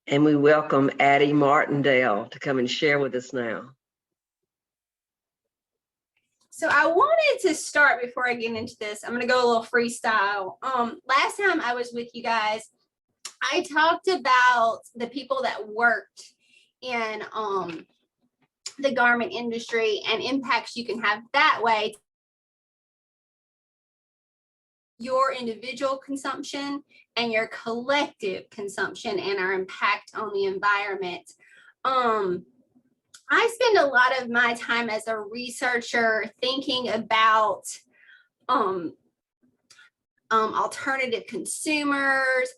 And we welcome Addie Martindale to come and share with us now. So I wanted to start before I get into this. I'm going to go a little freestyle. Last time I was with you guys, I talked about the people that worked in the garment industry and impacts you can have that way. Your individual consumption and your collective consumption and our impact on the environment. I spend a lot of my time as a researcher thinking about alternative consumers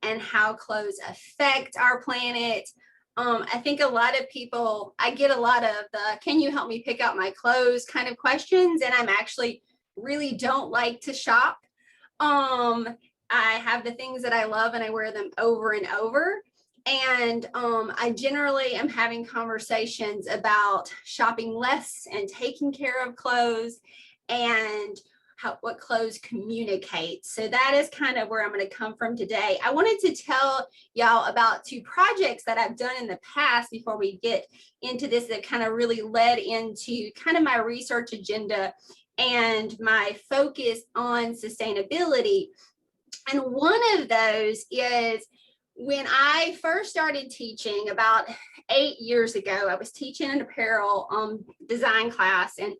and how clothes affect our planet. I think a lot of people, I get a lot of the, can you help me pick out my clothes kind of questions, and I'm actually really don't like to shop. I have the things that I love and I wear them over and over. And I generally am having conversations about shopping less and taking care of clothes and what clothes communicate. So that is kind of where I'm going to come from today. I wanted to tell y'all about 2 projects that I've done in the past before we get into this that kind of really led into kind of my research agenda and my focus on sustainability. And one of those is when I first started teaching about 8 years ago. I was teaching an apparel design class, and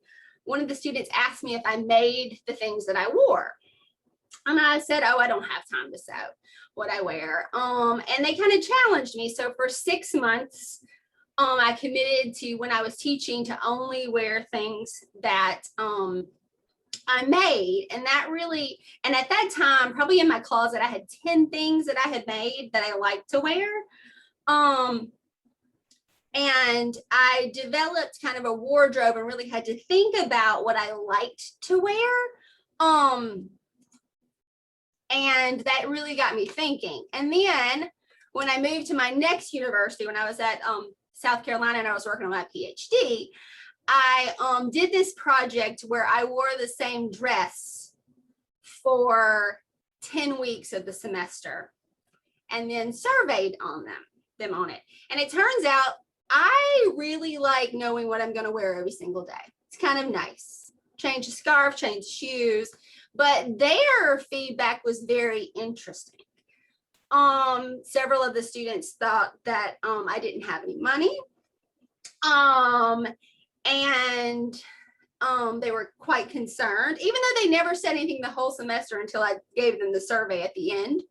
one of the students asked me if I made the things that I wore. And I said, oh, I don't have time to sew what I wear. And they kind of challenged me. So for 6 months, I committed to, when I was teaching, to only wear things that I made. And that really, and at that time, probably in my closet, I had 10 things that I had made that I liked to wear. And I developed kind of a wardrobe and really had to think about what I liked to wear. And that really got me thinking. And then when I moved to my next university, when I was at South Carolina and I was working on my PhD, I did this project where I wore the same dress for 10 weeks of the semester and then surveyed on them on it. And it turns out I really like knowing what I'm going to wear every single day. It's kind of nice. Change a scarf, change shoes, but their feedback was very interesting. Several of the students thought that I didn't have any money. And they were quite concerned, even though they never said anything the whole semester until I gave them the survey at the end.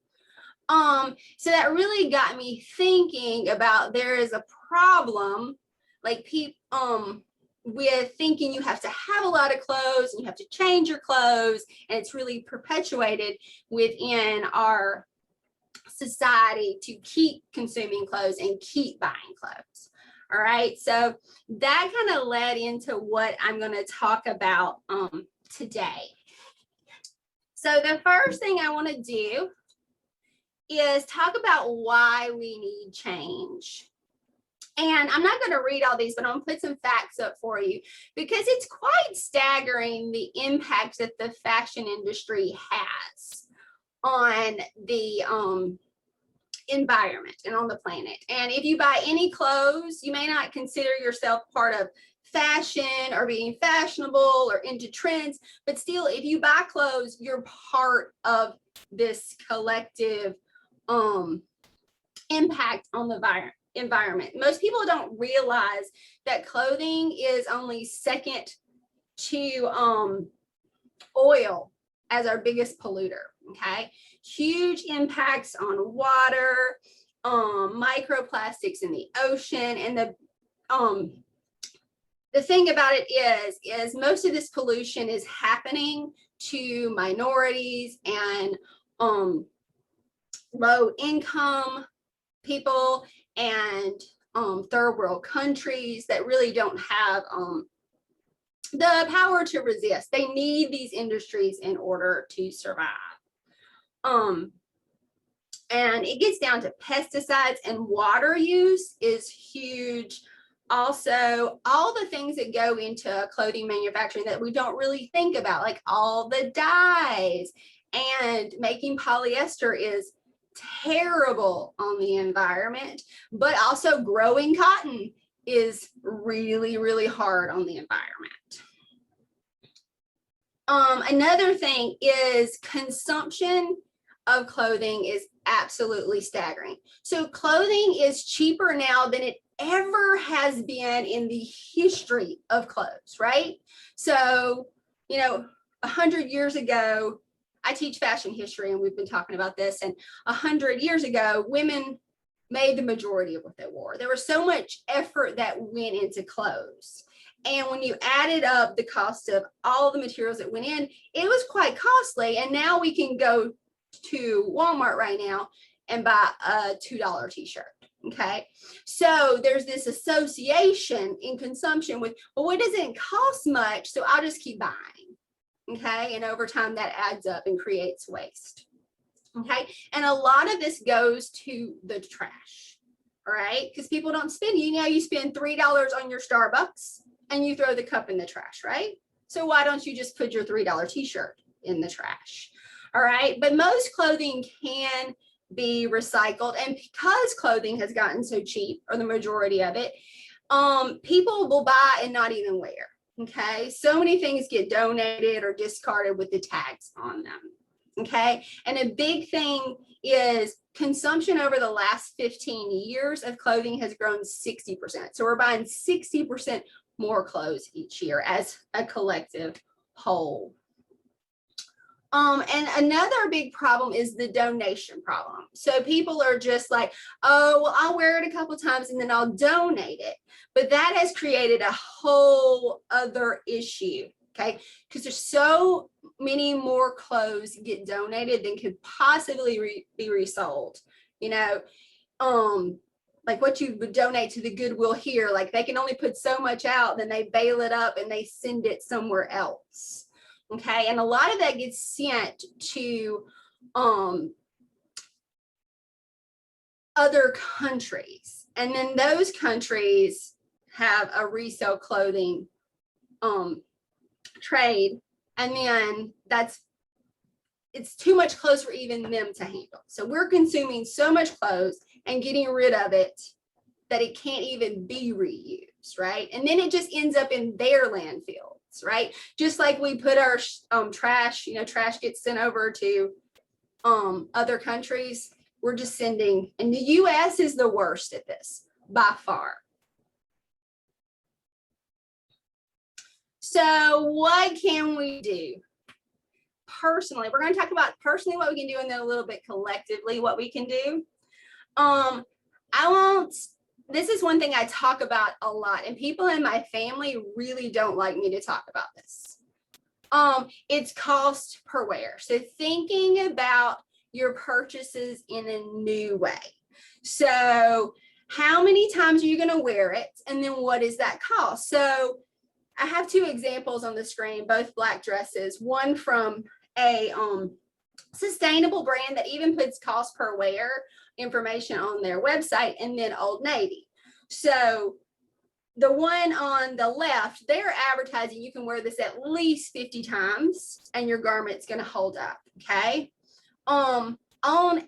So that really got me thinking about, there is a problem, like people with thinking you have to have a lot of clothes and you have to change your clothes, and it's really perpetuated within our society to keep consuming clothes and keep buying clothes. All right, so that kind of led into what I'm going to talk about today. So the first thing I want to do is talk about why we need change. And I'm not going to read all these, but I'm going to put some facts up for you because it's quite staggering the impact that the fashion industry has on the environment and on the planet. And if you buy any clothes, you may not consider yourself part of fashion or being fashionable or into trends, but still, if you buy clothes, you're part of this collective impact on the environment. Most people don't realize that clothing is only second to oil as our biggest polluter. Okay, huge impacts on water, microplastics in the ocean, and the thing about it is most of this pollution is happening to minorities and low income people and third world countries that really don't have the power to resist. They need these industries in order to survive. And it gets down to pesticides, and water use is huge. Also, all the things that go into clothing manufacturing that we don't really think about, like all the dyes, and making polyester is terrible on the environment, but also growing cotton is really, really hard on the environment. Another thing is consumption of clothing is absolutely staggering. So clothing is cheaper now than it ever has been in the history of clothes, right? So, 100 years ago, I teach fashion history and we've been talking about this, and 100 years ago, women made the majority of what they wore. There was so much effort that went into clothes. And when you added up the cost of all the materials that went in, it was quite costly. And now we can go to Walmart right now and buy a $2 t-shirt. Okay. So there's this association in consumption with, well, it doesn't cost much, so I'll just keep buying. Okay. And over time that adds up and creates waste. Okay. And a lot of this goes to the trash. All right. Because people don't spend, you spend $3 on your Starbucks and you throw the cup in the trash, right? So why don't you just put your $3 t-shirt in the trash? All right. But most clothing can be recycled. And because clothing has gotten so cheap, or the majority of it, people will buy and not even wear. Okay. So many things get donated or discarded with the tags on them. Okay. And a big thing is consumption over the last 15 years of clothing has grown 60%. So we're buying 60% more clothes each year as a collective whole. And another big problem is the donation problem. So people are just like, oh, well, I'll wear it a couple times and then I'll donate it. But that has created a whole other issue, okay? Because there's so many more clothes get donated than could possibly be resold, like what you would donate to the Goodwill here, like they can only put so much out, then they bail it up and they send it somewhere else. Okay. And a lot of that gets sent to other countries. And then those countries have a resale clothing trade. And then it's too much clothes for even them to handle. So we're consuming so much clothes and getting rid of it that it can't even be reused, right? And then it just ends up in their landfills, right? Just like we put our trash, trash gets sent over to other countries. We're just sending, and the US is the worst at this by far. So what can we do? Personally, we're going to talk about personally what we can do, and then a little bit collectively what we can do. This is one thing I talk about a lot, and people in my family really don't like me to talk about this. It's cost per wear. So thinking about your purchases in a new way. So how many times are you going to wear it? And then what is that cost? So I have two examples on the screen, both black dresses, one from a sustainable brand that even puts cost per wear information on their website, and then Old Navy. So the one on the left, they're advertising you can wear this at least 50 times and your garment's going to hold up. Okay. On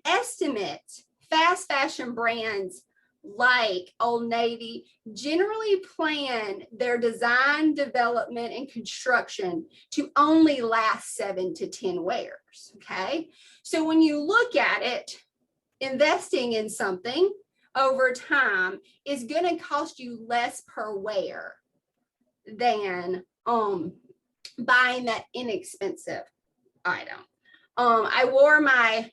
estimate, fast fashion brands like Old Navy generally plan their design, development, and construction to only last 7 to 10 wears. Okay. So when you look at it, investing in something over time is going to cost you less per wear than buying that inexpensive item. I wore my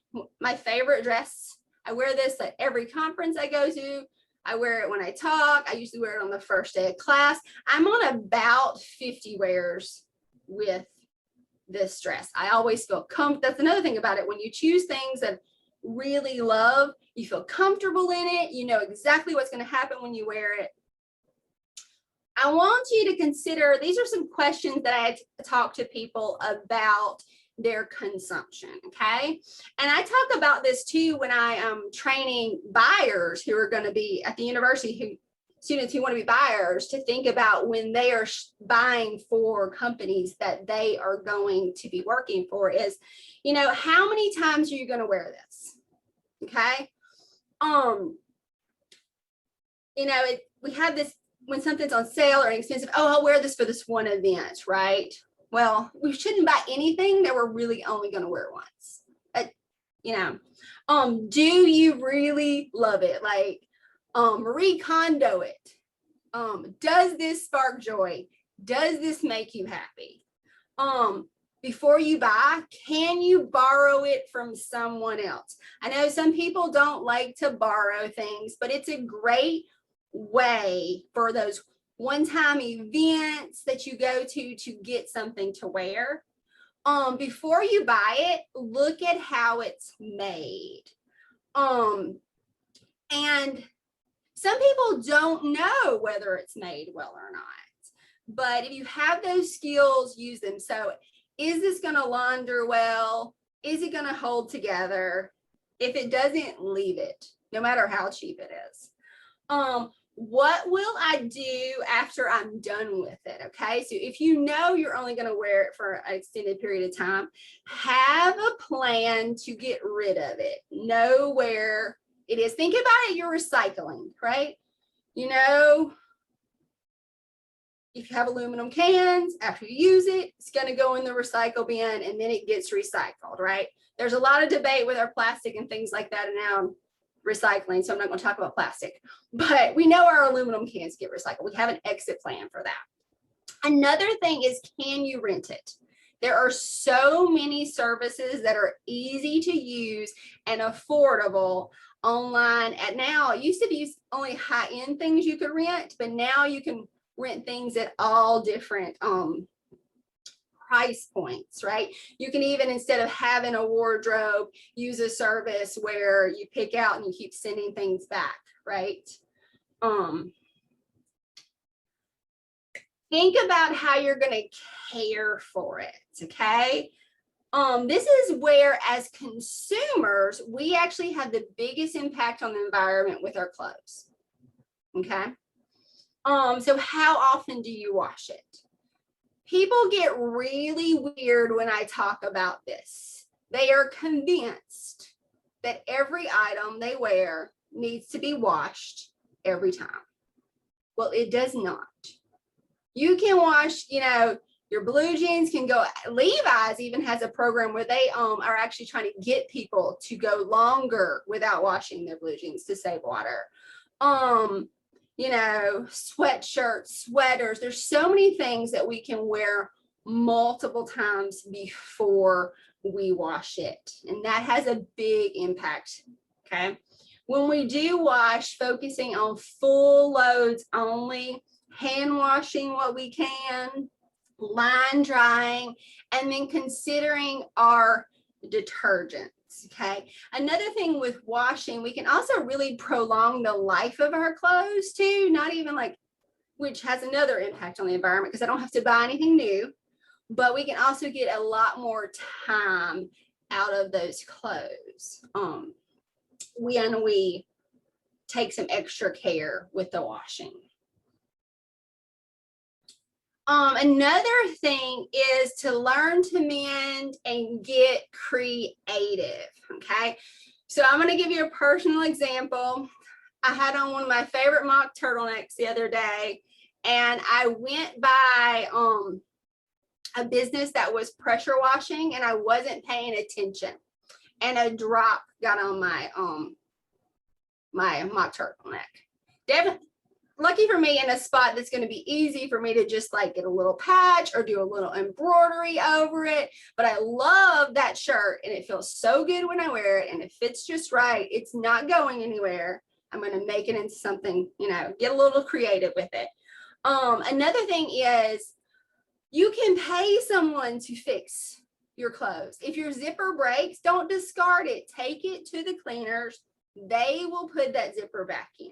favorite dress. I wear this at every conference I go to. I wear it when I talk. I usually wear it on the first day of class. I'm on about 50 wears with this dress. I always feel comfortable. That's another thing about it. When you choose things that really love, you feel comfortable in it. You know exactly what's going to happen when you wear it. I want you to consider, these are some questions that I talk to people about their consumption, okay? And I talk about this too when I am training buyers who are going to be at the university, students who want to be buyers, to think about when they are buying for companies that they are going to be working for is, how many times are you going to wear this? Okay. We have this when something's on sale or expensive. Oh, I'll wear this for this one event, right? Well, we shouldn't buy anything that we're really only going to wear once. Do you really love it? Like, Marie Kondo it. Does this spark joy? Does this make you happy? Before you buy, can you borrow it from someone else? I know some people don't like to borrow things, but it's a great way for those one-time events that you go to get something to wear. Before you buy it, look at how it's made. And some people don't know whether it's made well or not. But if you have those skills, use them. So is this going to launder well? Is it going to hold together? If it doesn't, leave it, no matter how cheap it is. What will I do after I'm done with it? Okay, so if you know you're only going to wear it for an extended period of time, have a plan to get rid of it. Know where it is. Think about it, you're recycling, right? If you have aluminum cans, after you use it, it's going to go in the recycle bin and then it gets recycled, right? There's a lot of debate with our plastic and things like that now. Recycling, so I'm not going to talk about plastic, but we know our aluminum cans get recycled. We have an exit plan for that. Another thing is, can you rent it? There are so many services that are easy to use and affordable online. And now, it used to be only high-end things you could rent, but now you can rent things at all different price points, right? You can even, instead of having a wardrobe, use a service where you pick out and you keep sending things back, right? Think about how you're going to care for it, okay? This is where, as consumers, we actually have the biggest impact on the environment with our clothes, okay? So how often do you wash it? People get really weird when I talk about this. They are convinced that every item they wear needs to be washed every time. Well, it does not. You can wash, your blue jeans can go. Levi's even has a program where they are actually trying to get people to go longer without washing their blue jeans to save water. Sweatshirts, sweaters. There's so many things that we can wear multiple times before we wash it. And that has a big impact, okay? When we do wash, focusing on full loads only, hand washing what we can, line drying, and then considering our detergents. Okay. Another thing with washing, we can also really prolong the life of our clothes too, which has another impact on the environment because I don't have to buy anything new, but we can also get a lot more time out of those clothes when we take some extra care with the washing. Another thing is to learn to mend and get creative, okay? So I'm going to give you a personal example. I had on one of my favorite mock turtlenecks the other day, and I went by a business that was pressure washing, and I wasn't paying attention, and a drop got on my my mock turtleneck. Lucky for me, in a spot that's going to be easy for me to just get a little patch or do a little embroidery over it. But I love that shirt and it feels so good when I wear it and it fits just right. It's not going anywhere. I'm going to make it into something, get a little creative with it. Another thing is you can pay someone to fix your clothes. If your zipper breaks, don't discard it. Take it to the cleaners. They will put that zipper back in.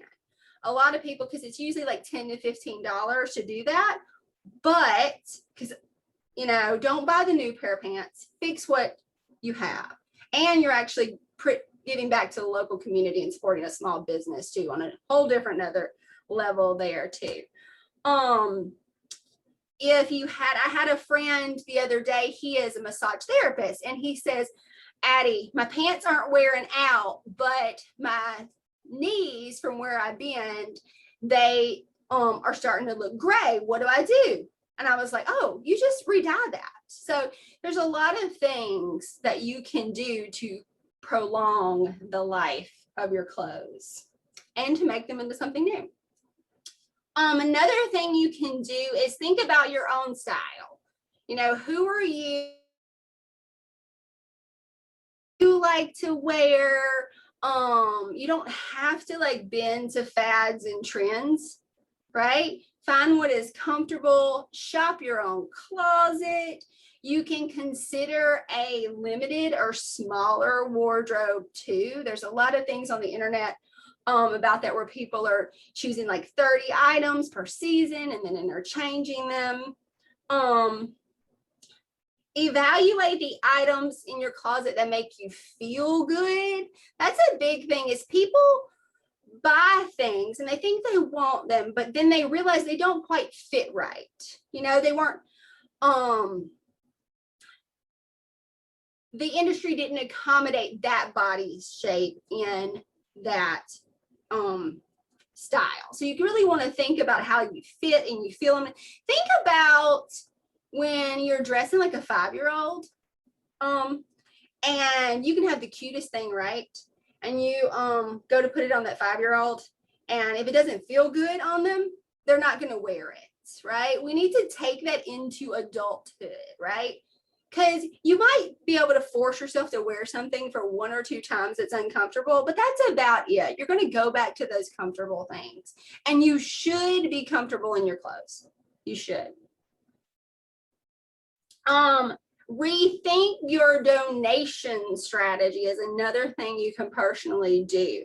A lot of people, because it's usually like $10 to $15 to do that, but because, don't buy the new pair of pants, fix what you have. And you're actually giving back to the local community and supporting a small business too, on a whole different other level there too. I had a friend the other day, he is a massage therapist, and he says, Addie, my pants aren't wearing out, but my knees from where I bend, they are starting to look gray. What do I do? And I was like, oh, you just re-dye that. So there's a lot of things that you can do to prolong the life of your clothes and to make them into something new. Another thing you can do is think about your own style. You know, who are you like to wear? You don't have to like bend to fads and trends, right? Find what is comfortable, shop your own closet. You can consider a limited or smaller wardrobe too. There's a lot of things on the internet about that where people are choosing like 30 items per season and then interchanging them. Evaluate the items in your closet that make you feel good. That's a big thing, is people buy things and they think they want them, but then they realize they don't quite fit right. You know, they weren't, the industry didn't accommodate that body shape in that style. So you really want to think about how you fit and you feel them. Think about when you're dressing like a 5-year-old, and you can have the cutest thing, right? And you go to put it on that 5-year-old, and if it doesn't feel good on them, they're not going to wear it, right? We need to take that into adulthood, right? Because you might be able to force yourself to wear something for 1 or 2 times that's uncomfortable, but that's about it. You're going to go back to those comfortable things, and you should be comfortable in your clothes. You should. Rethink your donation strategy is another thing you can personally do.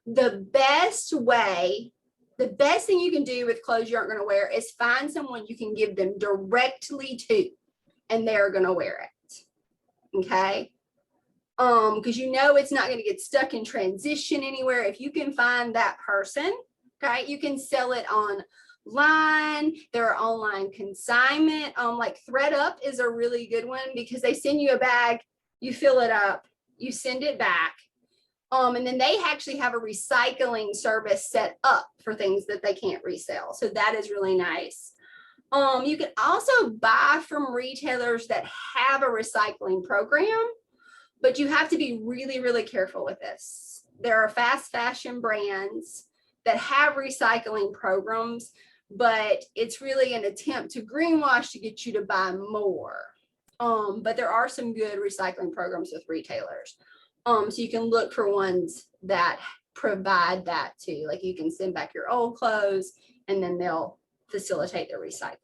The best thing you can do with clothes you aren't going to wear is find someone you can give them directly to, and they're going to wear it. Okay. Because you know it's not going to get stuck in transition anywhere. If you can find that person, okay, you can sell it online. There are online consignment, like ThredUp is a really good one because they send you a bag, you fill it up, you send it back, and then they actually have a recycling service set up for things that they can't resell. So that is really nice. You can also buy from retailers that have a recycling program, but you have to be really, really careful with this. There are fast fashion brands that have recycling programs, but it's really an attempt to greenwash to get you to buy more. But there are some good recycling programs with retailers. So you can look for ones that provide that too. Like you can send back your old clothes and then they'll facilitate the recycling.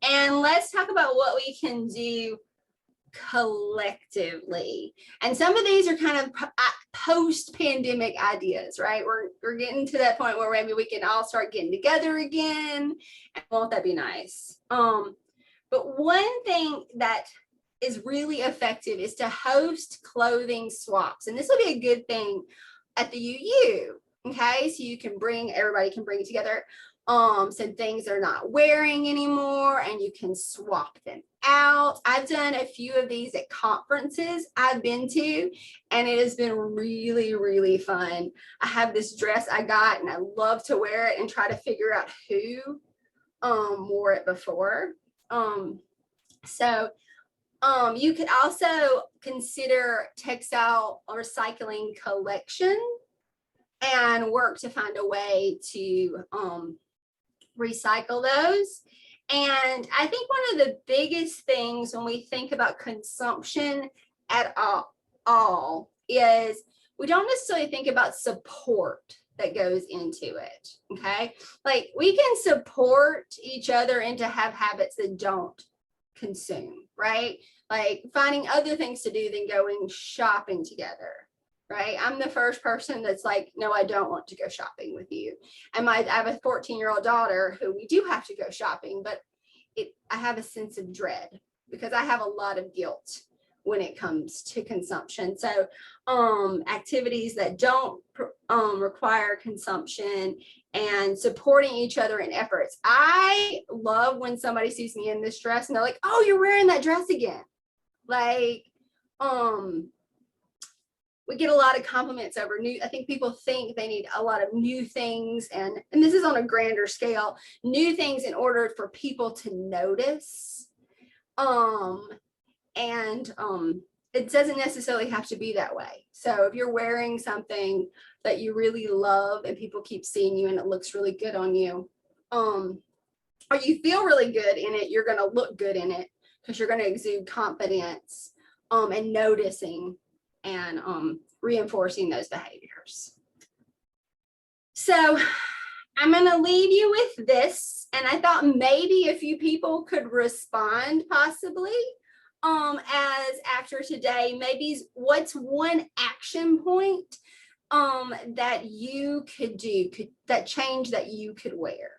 And let's talk about what we can do collectively. And some of these are kind of post-pandemic ideas, right? We're getting to that point where maybe we can all start getting together again. And won't that be nice? But one thing that is really effective is to host clothing swaps. And this will be a good thing at the UU, okay? So you can everybody can bring together some things they're not wearing anymore, and you can swap them out. I've done a few of these at conferences I've been to, and it has been really, really fun. I have this dress I got, and I love to wear it and try to figure out who wore it before. You could also consider textile recycling collection and work to find a way to recycle those. And I think one of the biggest things when we think about consumption at all is we don't necessarily think about support that goes into it. Okay, like we can support each other and to have habits that don't consume, right? Like finding other things to do than going shopping together, right? I'm the first person that's like, no, I don't want to go shopping with you. And I have a 14-year-old daughter who we do have to go shopping, but I have a sense of dread because I have a lot of guilt when it comes to consumption. So activities that don't require consumption and supporting each other in efforts. I love when somebody sees me in this dress and they're like, oh, you're wearing that dress again. Like, we get a lot of compliments over new. I think people think they need a lot of new things, and this is on a grander scale, new things in order for people to notice. It doesn't necessarily have to be that way. So if you're wearing something that you really love and people keep seeing you and it looks really good on you, or you feel really good in it, you're going to look good in it because you're going to exude confidence and noticing and reinforcing those behaviors. So I'm going to leave you with this. And I thought maybe a few people could respond possibly as after today, maybe what's one action point that you could do, that change that you could wear.